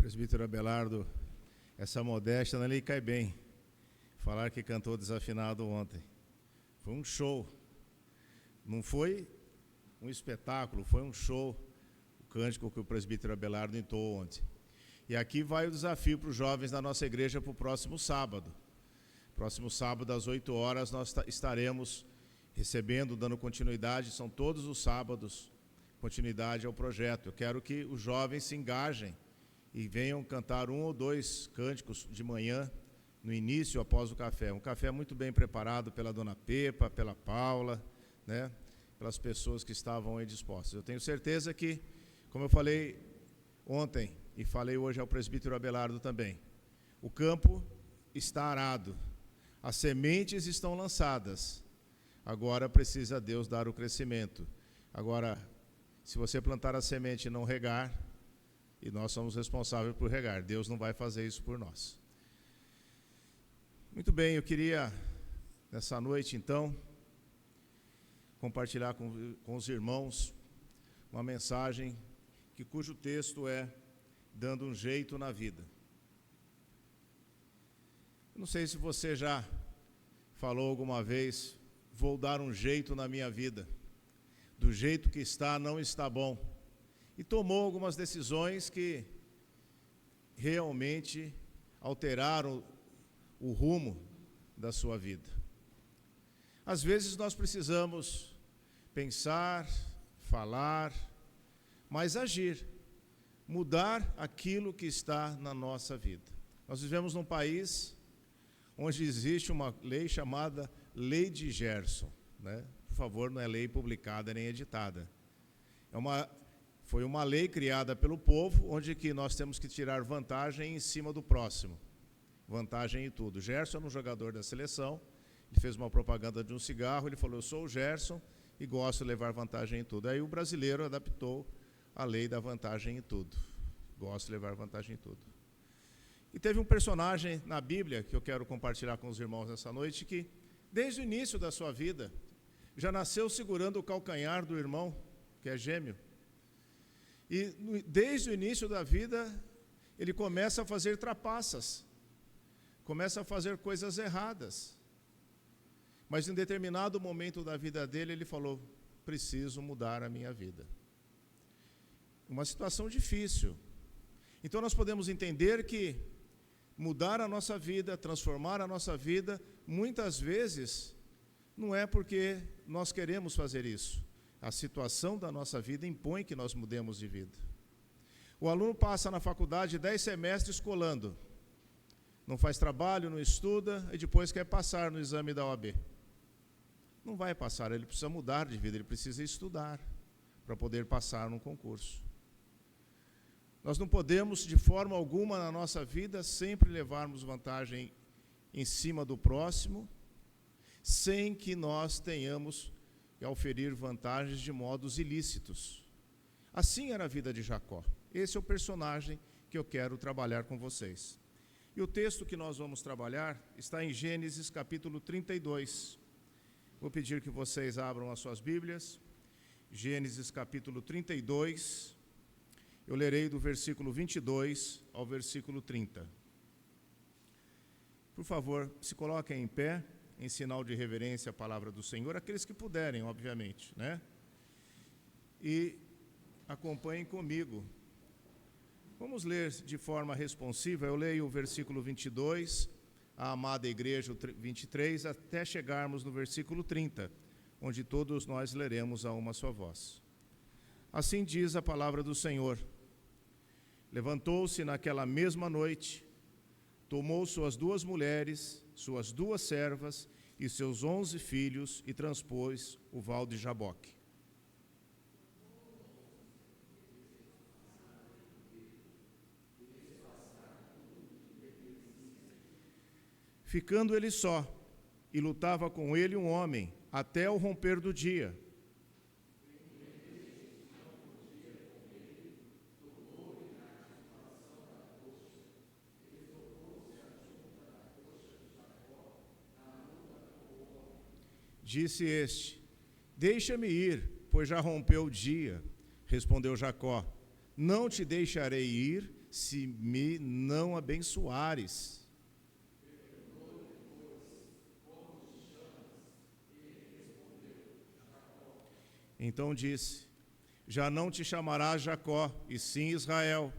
Presbítero Abelardo, essa modéstia não lhe cai bem. Falar que cantou desafinado ontem. Foi um show. Não foi um espetáculo, foi um show. O cântico que o presbítero Abelardo entoou ontem. E aqui vai o desafio para os jovens da nossa igreja para o próximo sábado. Próximo sábado, às 8 horas, nós estaremos recebendo, dando continuidade, são todos os sábados, continuidade ao projeto. Eu quero que os jovens se engajem e venham cantar 1 ou 2 cânticos de manhã, no início, após o café. Um café muito bem preparado pela dona Pepa, pela Paula, né? Pelas pessoas que estavam aí dispostas. Eu tenho certeza que, como eu falei ontem, e falei hoje ao presbítero Abelardo também, o campo está arado, as sementes estão lançadas, agora precisa Deus dar o crescimento. Agora, se você plantar a semente e não regar, e nós somos responsáveis por regar, Deus não vai fazer isso por nós. Muito bem, eu queria, nessa noite, então, compartilhar com os irmãos uma mensagem cujo texto é Dando um Jeito na Vida. Eu não sei se você já falou alguma vez, vou dar um jeito na minha vida, do jeito que está, não está bom, e tomou algumas decisões que realmente alteraram o rumo da sua vida. Às vezes nós precisamos pensar, falar, mas agir, mudar aquilo que está na nossa vida. Nós vivemos num país onde existe uma lei chamada Lei de Gerson, né? Por favor, não é lei publicada nem editada. Foi uma lei criada pelo povo, onde que nós temos que tirar vantagem em cima do próximo. Vantagem em tudo. Gerson era um jogador da seleção, ele fez uma propaganda de um cigarro, ele falou, eu sou o Gerson e gosto de levar vantagem em tudo. Aí o brasileiro adaptou a lei da vantagem em tudo. Gosto de levar vantagem em tudo. E teve um personagem na Bíblia, que eu quero compartilhar com os irmãos nessa noite, que desde o início da sua vida, já nasceu segurando o calcanhar do irmão, que é gêmeo. E desde o início da vida, ele começa a fazer trapaças, começa a fazer coisas erradas. Mas em determinado momento da vida dele, ele falou, preciso mudar a minha vida. Uma situação difícil. Então nós podemos entender que mudar a nossa vida, transformar a nossa vida, muitas vezes não é porque nós queremos fazer isso. A situação da nossa vida impõe que nós mudemos de vida. O aluno passa na faculdade 10 semestres colando. Não faz trabalho, não estuda e depois quer passar no exame da OAB. Não vai passar, ele precisa mudar de vida, ele precisa estudar para poder passar num concurso. Nós não podemos, de forma alguma na nossa vida, sempre levarmos vantagem em cima do próximo, sem que nós tenhamos que auferir vantagens de modos ilícitos. Assim era a vida de Jacó. Esse é o personagem que eu quero trabalhar com vocês. E o texto que nós vamos trabalhar está em Gênesis capítulo 32. Vou pedir que vocês abram as suas Bíblias. Gênesis capítulo 32. Eu lerei do versículo 22 ao versículo 30. Por favor, se coloquem em pé, em sinal de reverência à palavra do Senhor, aqueles que puderem, obviamente, né? E acompanhem comigo. Vamos ler de forma responsiva. Eu leio o versículo 22, a amada igreja, o 23, até chegarmos no versículo 30, onde todos nós leremos a uma só voz. Assim diz a palavra do Senhor. Levantou-se naquela mesma noite, tomou suas 2 mulheres, suas 2 servas e seus 11 filhos e transpôs o val de Jaboque. Ficando ele só, e lutava com ele um homem, até o romper do dia. Disse este, deixa-me ir, pois já rompeu o dia. Respondeu Jacó, não te deixarei ir, se me não abençoares. Então disse: já não te chamarás Jacó, e sim Israel,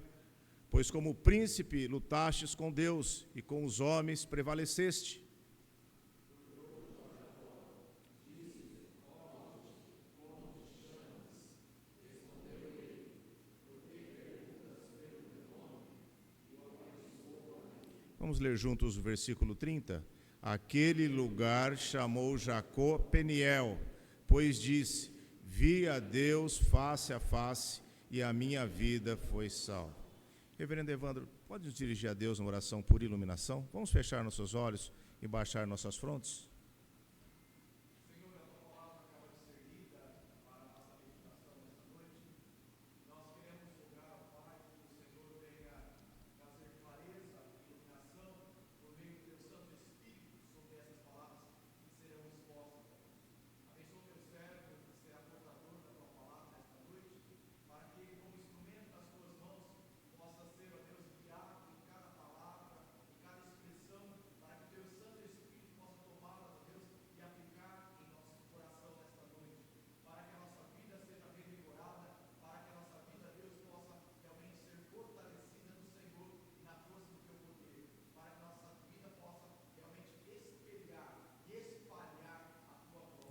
pois como príncipe lutastes com Deus, e com os homens prevaleceste. Vamos ler juntos o versículo 30. Aquele lugar chamou Jacó Peniel, pois disse: vi a Deus face a face, e a minha vida foi salva. Reverendo Evandro, pode nos dirigir a Deus uma oração por iluminação? Vamos fechar nossos olhos e baixar nossas frontes?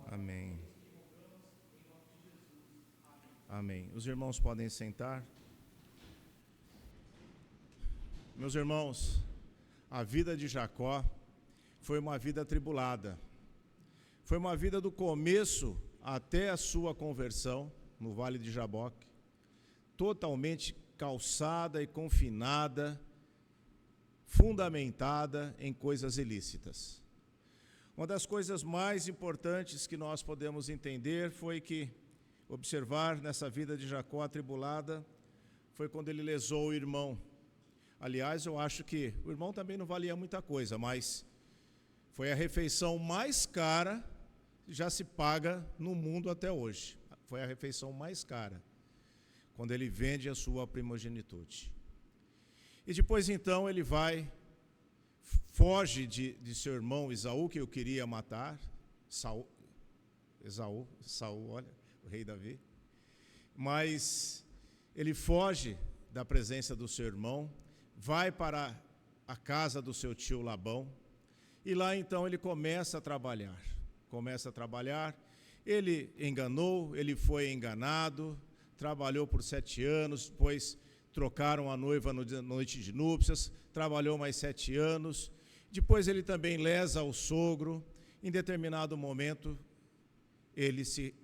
Amém. Amém. Os irmãos podem sentar. Meus irmãos, a vida de Jacó foi uma vida atribulada. Foi uma vida do começo até a sua conversão no Vale de Jaboque, totalmente calçada e confinada, fundamentada em coisas ilícitas. Uma das coisas mais importantes que nós podemos entender foi que, observar nessa vida de Jacó atribulada, foi quando ele lesou o irmão. Aliás, eu acho que o irmão também não valia muita coisa, mas foi a refeição mais cara que já se paga no mundo até hoje. Foi a refeição mais cara, quando ele vende a sua primogenitura. E depois então ele foge de seu irmão Esaú, que o queria matar, Saul, olha, o rei Davi. Mas ele foge da presença do seu irmão, vai para a casa do seu tio Labão, e lá então ele começa a trabalhar. Ele enganou, ele foi enganado, trabalhou por 7 anos, depois trocaram a noiva na noite de núpcias, trabalhou mais 7 anos, depois ele também lesa o sogro. Em determinado momento, ele se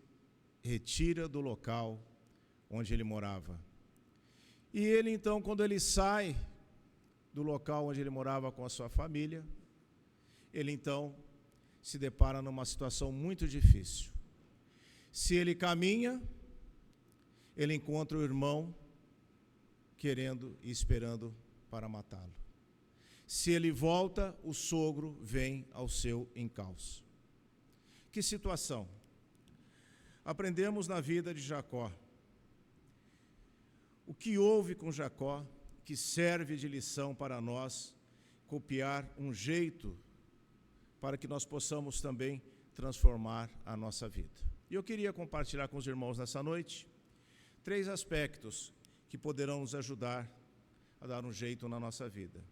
retira do local onde ele morava. E ele então, quando ele sai do local onde ele morava com a sua família, ele então se depara numa situação muito difícil. Se ele caminha, ele encontra o irmão querendo e esperando para matá-lo. Se ele volta, o sogro vem ao seu encalço. Que situação! Aprendemos na vida de Jacó. O que houve com Jacó, que serve de lição para nós, copiar um jeito para que nós possamos também transformar a nossa vida. E eu queria compartilhar com os irmãos nessa noite 3 aspectos que poderão nos ajudar a dar um jeito na nossa vida.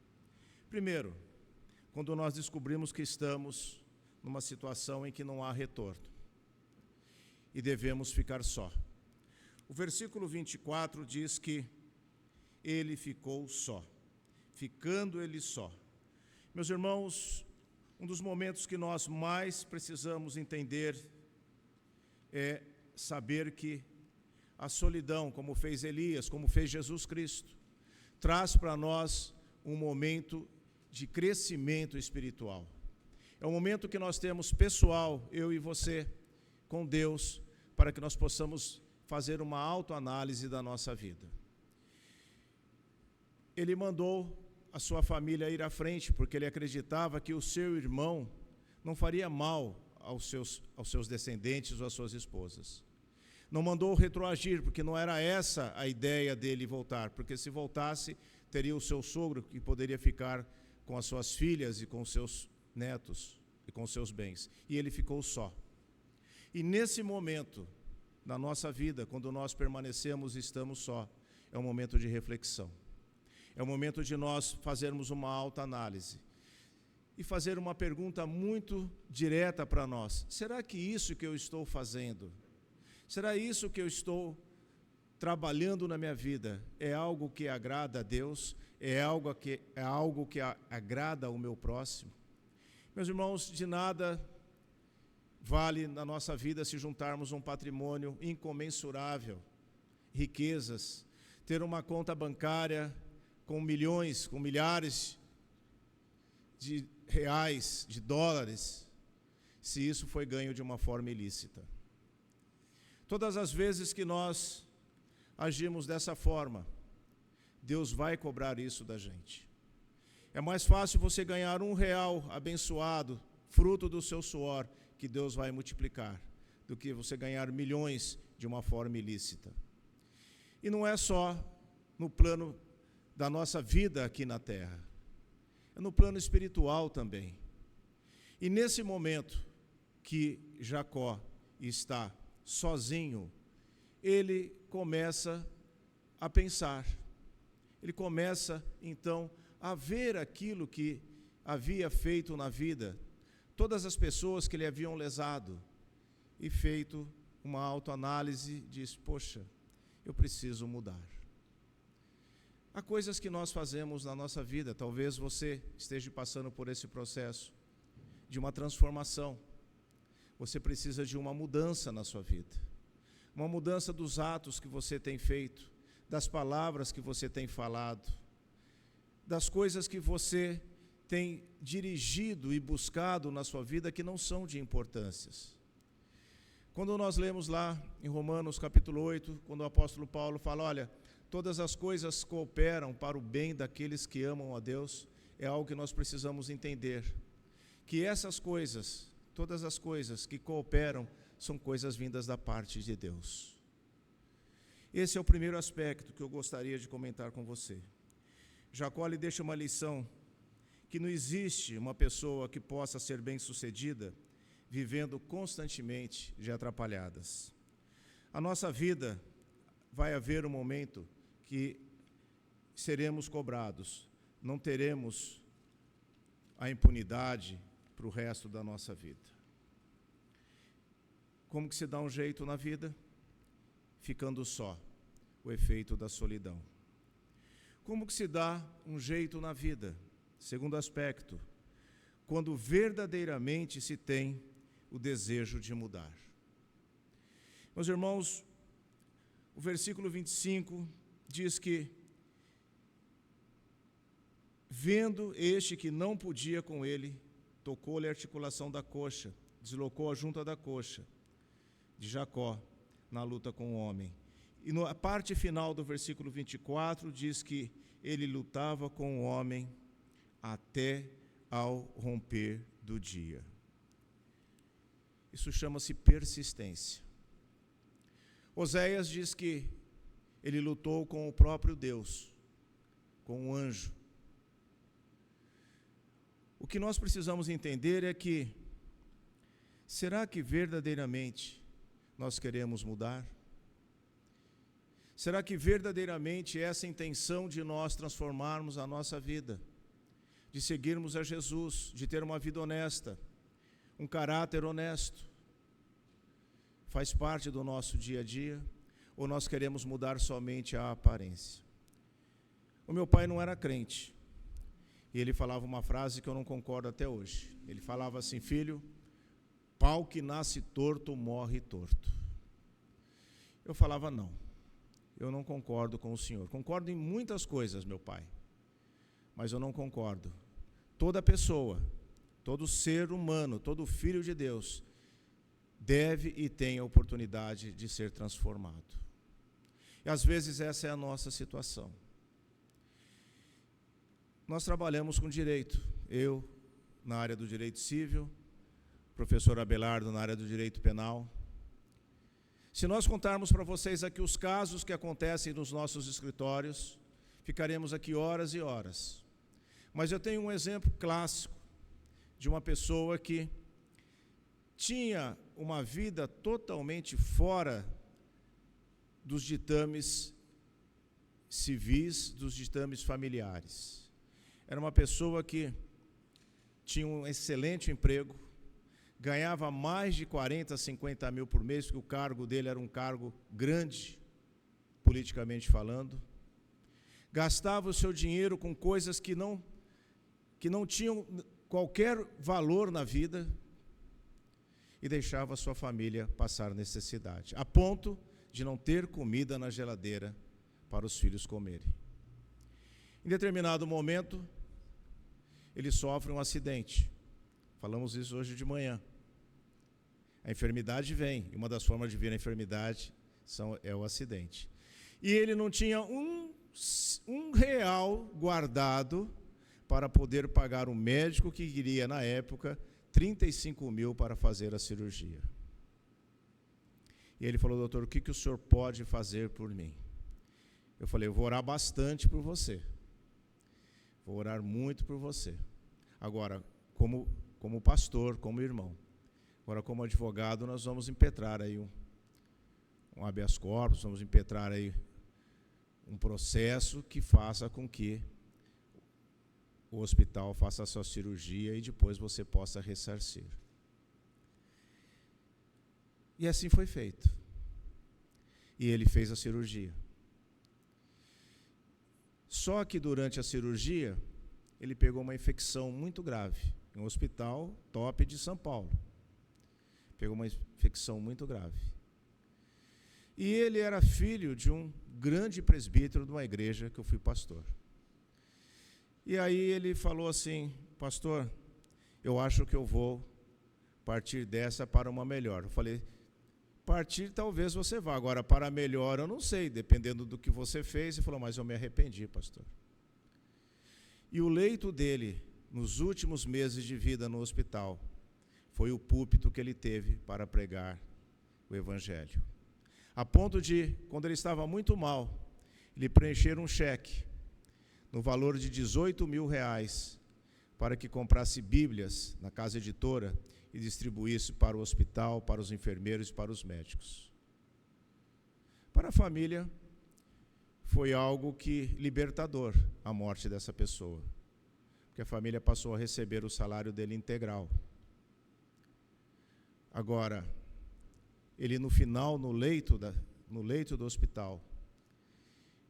Primeiro, quando nós descobrimos que estamos numa situação em que não há retorno e devemos ficar só. O versículo 24 diz que ele ficou só, ficando ele só. Meus irmãos, um dos momentos que nós mais precisamos entender é saber que a solidão, como fez Elias, como fez Jesus Cristo, traz para nós um momento de crescimento espiritual. É um momento que nós temos pessoal, eu e você, com Deus, para que nós possamos fazer uma autoanálise da nossa vida. Ele mandou a sua família ir à frente, porque ele acreditava que o seu irmão não faria mal aos seus descendentes ou às suas esposas. Não mandou retroagir, porque não era essa a ideia dele voltar, porque se voltasse, teria o seu sogro que poderia ficar com as suas filhas e com seus netos e com seus bens. E ele ficou só. E nesse momento, na nossa vida, quando nós permanecemos e estamos só, é um momento de reflexão. É o momento de nós fazermos uma autoanálise e fazer uma pergunta muito direta para nós. Será que isso que eu estou fazendo, será isso que eu estou trabalhando na minha vida, é algo que agrada a Deus? É algo que agrada ao meu próximo? Meus irmãos, de nada vale na nossa vida se juntarmos um patrimônio incomensurável, riquezas, ter uma conta bancária com milhões, com milhares de reais, de dólares, se isso foi ganho de uma forma ilícita. Todas as vezes que nós agimos dessa forma, Deus vai cobrar isso da gente. É mais fácil você ganhar R$1 abençoado, fruto do seu suor, que Deus vai multiplicar, do que você ganhar milhões de uma forma ilícita. E não é só no plano da nossa vida aqui na terra, é no plano espiritual também. E nesse momento que Jacó está sozinho, ele começa a pensar, ele começa então a ver aquilo que havia feito na vida, todas as pessoas que lhe haviam lesado, e feito uma autoanálise, diz: poxa, eu preciso mudar. Há coisas que nós fazemos na nossa vida, talvez você esteja passando por esse processo de uma transformação, você precisa de uma mudança na sua vida, uma mudança dos atos que você tem feito, das palavras que você tem falado, das coisas que você tem dirigido e buscado na sua vida que não são de importâncias. Quando nós lemos lá em Romanos capítulo 8, quando o apóstolo Paulo fala: olha, todas as coisas cooperam para o bem daqueles que amam a Deus, é algo que nós precisamos entender, que essas coisas, todas as coisas que cooperam, são coisas vindas da parte de Deus. Esse é o primeiro aspecto que eu gostaria de comentar com você. Jacó lhe deixa uma lição, que não existe uma pessoa que possa ser bem-sucedida vivendo constantemente de atrapalhadas. A nossa vida vai haver um momento que seremos cobrados, não teremos a impunidade para o resto da nossa vida. Como que se dá um jeito na vida? Ficando só, o efeito da solidão. Como que se dá um jeito na vida? Segundo aspecto, quando verdadeiramente se tem o desejo de mudar. Meus irmãos, o versículo 25 diz que, vendo este que não podia com ele, tocou-lhe a articulação da coxa, deslocou a junta da coxa de Jacó na luta com o homem. E na parte final do versículo 24 diz que ele lutava com o homem até ao romper do dia. Isso chama-se persistência. Oséias diz que ele lutou com o próprio Deus, com o anjo. O que nós precisamos entender é que, será que verdadeiramente nós queremos mudar? Será que verdadeiramente essa intenção de nós transformarmos a nossa vida, de seguirmos a Jesus, de ter uma vida honesta, um caráter honesto, faz parte do nosso dia a dia, ou nós queremos mudar somente a aparência? O meu pai não era crente, e ele falava uma frase que eu não concordo até hoje. Ele falava assim: filho, pau que nasce torto, morre torto. Eu falava: não, eu não concordo com o senhor. Concordo em muitas coisas, meu pai, mas eu não concordo. Toda pessoa, todo ser humano, todo filho de Deus deve e tem a oportunidade de ser transformado. E às vezes essa é a nossa situação. Nós trabalhamos com direito, eu na área do direito civil, professor Abelardo na área do direito penal. Se nós contarmos para vocês aqui os casos que acontecem nos nossos escritórios, ficaremos aqui horas e horas. Mas eu tenho um exemplo clássico de uma pessoa que tinha uma vida totalmente fora dos ditames civis, dos ditames familiares. Era uma pessoa que tinha um excelente emprego, ganhava mais de 40, 50 mil por mês, porque o cargo dele era um cargo grande, politicamente falando. Gastava o seu dinheiro com coisas que não tinham qualquer valor na vida e deixava a sua família passar necessidade, a ponto de não ter comida na geladeira para os filhos comerem. Em determinado momento, ele sofre um acidente. Falamos isso hoje de manhã. A enfermidade vem, e uma das formas de vir a enfermidade é o acidente. E ele não tinha um real guardado para poder pagar um médico que queria, na época, 35 mil para fazer a cirurgia. E ele falou: doutor, o que o senhor pode fazer por mim? Eu falei: eu vou orar bastante por você. Vou orar muito por você. Agora, como pastor, como irmão. Agora, como advogado, nós vamos impetrar aí um habeas corpus, vamos impetrar aí um processo que faça com que o hospital faça a sua cirurgia e depois você possa ressarcir. E assim foi feito. E ele fez a cirurgia. Só que durante a cirurgia, ele pegou uma infecção muito grave, em um hospital top de São Paulo. Pegou uma infecção muito grave. E ele era filho de um grande presbítero de uma igreja que eu fui pastor. E aí ele falou assim: pastor, eu acho que eu vou partir dessa para uma melhor. Eu falei: partir talvez você vá, agora para a melhor eu não sei, dependendo do que você fez. Ele falou: mas eu me arrependi, pastor. E o leito dele, nos últimos meses de vida no hospital, foi o púlpito que ele teve para pregar o Evangelho. A ponto de, quando ele estava muito mal, ele preencher um cheque no valor de 18 mil reais para que comprasse Bíblias na casa editora e distribuísse para o hospital, para os enfermeiros e para os médicos. Para a família, foi algo que libertador a morte dessa pessoa, porque a família passou a receber o salário dele integral. Agora, ele no final, no leito do hospital,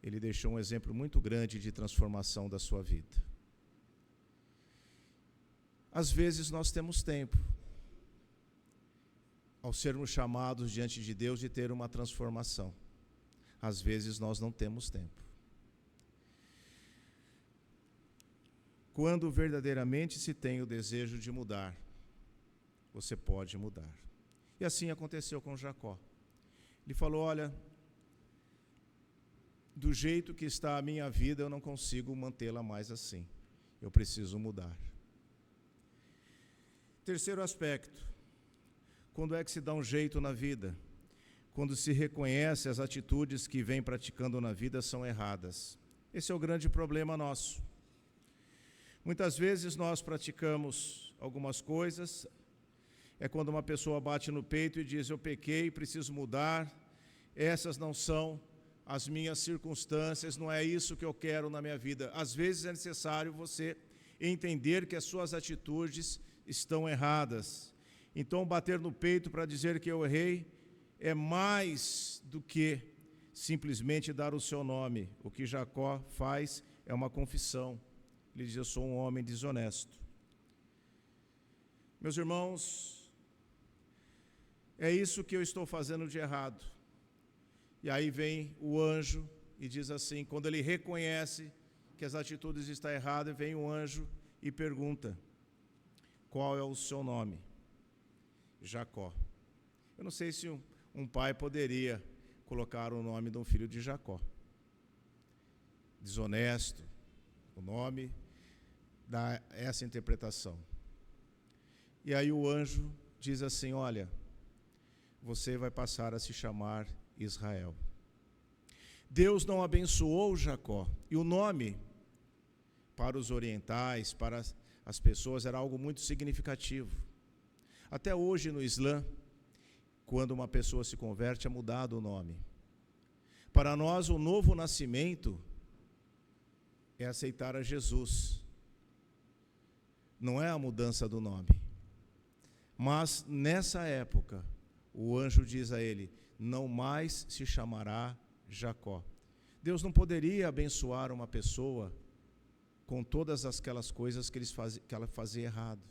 ele deixou um exemplo muito grande de transformação da sua vida. Às vezes nós temos tempo, ao sermos chamados diante de Deus, de ter uma transformação. Às vezes nós não temos tempo. Quando verdadeiramente se tem o desejo de mudar, você pode mudar. E assim aconteceu com Jacó. Ele falou: olha, do jeito que está a minha vida, eu não consigo mantê-la mais assim. Eu preciso mudar. Terceiro aspecto: quando é que se dá um jeito na vida? Quando se reconhece as atitudes que vem praticando na vida são erradas. Esse é o grande problema nosso. Muitas vezes nós praticamos algumas coisas, é quando uma pessoa bate no peito e diz: eu pequei, preciso mudar, essas não são as minhas circunstâncias, não é isso que eu quero na minha vida. Às vezes é necessário você entender que as suas atitudes estão erradas. Então, bater no peito para dizer que eu errei é mais do que simplesmente dar o seu nome. O que Jacó faz é uma confissão. Ele diz: eu sou um homem desonesto. Meus irmãos, é isso que eu estou fazendo de errado. E aí vem o anjo e diz assim, quando ele reconhece que as atitudes estão erradas, vem o anjo e pergunta: qual é o seu nome? Jacó. Eu não sei se um pai poderia colocar o nome de um filho de Jacó. Desonesto, o nome dá essa interpretação. E aí o anjo diz assim: olha, você vai passar a se chamar Israel. Deus não abençoou Jacó. E o nome, para os orientais, para as pessoas, era algo muito significativo. Até hoje no Islã, quando uma pessoa se converte, é mudado o nome. Para nós, o novo nascimento é aceitar a Jesus. Não é a mudança do nome. Mas, nessa época, o anjo diz a ele: não mais se chamará Jacó. Deus não poderia abençoar uma pessoa com todas aquelas coisas que ela fazia errado.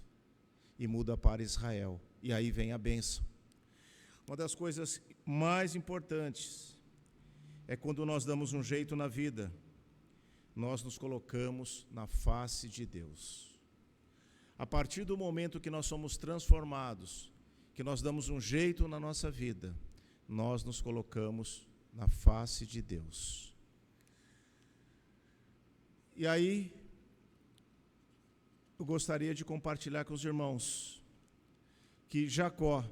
E muda para Israel. E aí vem a bênção. Uma das coisas mais importantes é quando nós damos um jeito na vida, nós nos colocamos na face de Deus. A partir do momento que nós somos transformados, que nós damos um jeito na nossa vida, nós nos colocamos na face de Deus. E aí, eu gostaria de compartilhar com os irmãos que Jacó,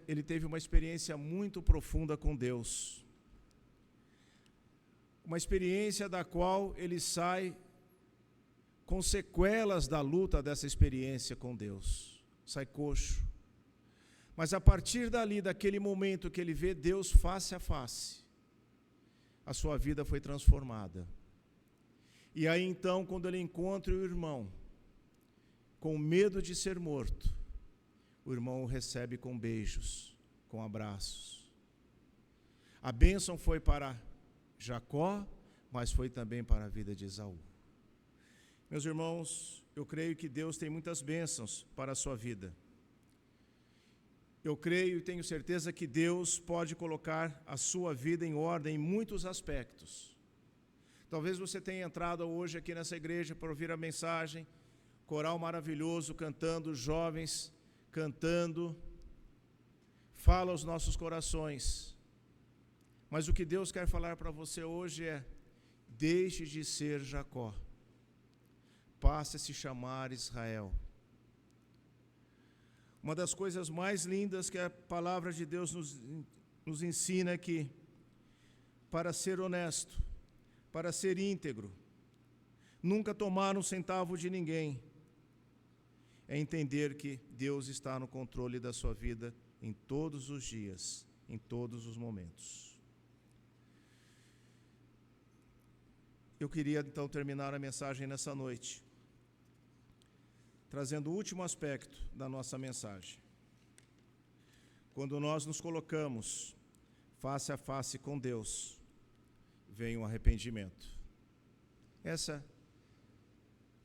ele teve uma experiência muito profunda com Deus. Uma experiência da qual ele sai com sequelas da luta dessa experiência com Deus. Sai coxo. Mas a partir dali, daquele momento que ele vê Deus face a face, a sua vida foi transformada. E aí então, quando ele encontra o irmão, com medo de ser morto, o irmão o recebe com beijos, com abraços. A bênção foi para Jacó, mas foi também para a vida de Esaú. Meus irmãos, eu creio que Deus tem muitas bênçãos para a sua vida. Eu creio e tenho certeza que Deus pode colocar a sua vida em ordem em muitos aspectos. Talvez você tenha entrado hoje aqui nessa igreja para ouvir a mensagem, coral maravilhoso, cantando, jovens cantando, fala aos nossos corações. Mas o que Deus quer falar para você hoje é: deixe de ser Jacó, passe a se chamar Israel. Uma das coisas mais lindas que a palavra de Deus nos ensina é que, para ser honesto, para ser íntegro, nunca tomar um centavo de ninguém, é entender que Deus está no controle da sua vida em todos os dias, em todos os momentos. Eu queria então terminar a mensagem nessa noite, trazendo o último aspecto da nossa mensagem. Quando nós nos colocamos face a face com Deus, vem um arrependimento. Essa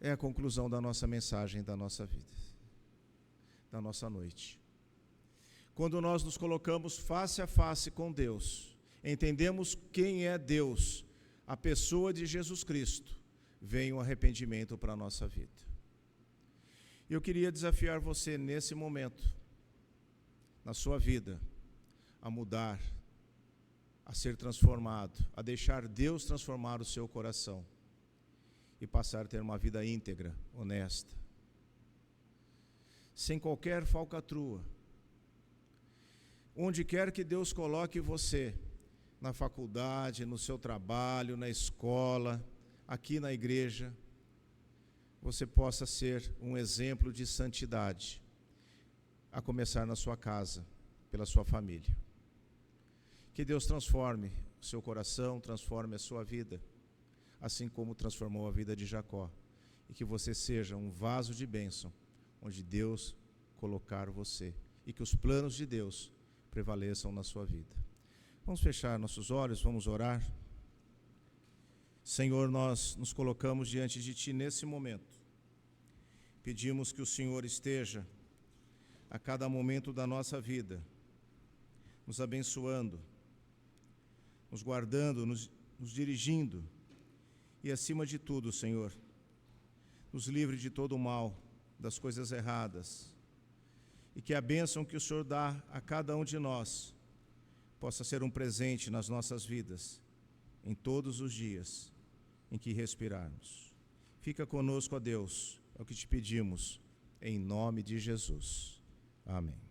é a conclusão da nossa mensagem, da nossa vida, da nossa noite. Quando nós nos colocamos face a face com Deus, entendemos quem é Deus, a pessoa de Jesus Cristo, vem um arrependimento para a nossa vida. Eu queria desafiar você nesse momento, na sua vida, a mudar, a ser transformado, a deixar Deus transformar o seu coração e passar a ter uma vida íntegra, honesta, sem qualquer falcatrua. Onde quer que Deus coloque você, na faculdade, no seu trabalho, na escola, aqui na igreja, você possa ser um exemplo de santidade, a começar na sua casa, pela sua família. Que Deus transforme o seu coração, transforme a sua vida, assim como transformou a vida de Jacó, e que você seja um vaso de bênção, onde Deus colocar você, e que os planos de Deus prevaleçam na sua vida. Vamos fechar nossos olhos, vamos orar. Senhor, nós nos colocamos diante de Ti nesse momento. Pedimos que o Senhor esteja a cada momento da nossa vida, nos abençoando, nos guardando, nos dirigindo e, acima de tudo, Senhor, nos livre de todo o mal, das coisas erradas, e que a bênção que o Senhor dá a cada um de nós possa ser um presente nas nossas vidas, em todos os dias em que respirarmos. Fica conosco, ó Deus, é o que te pedimos, em nome de Jesus. Amém.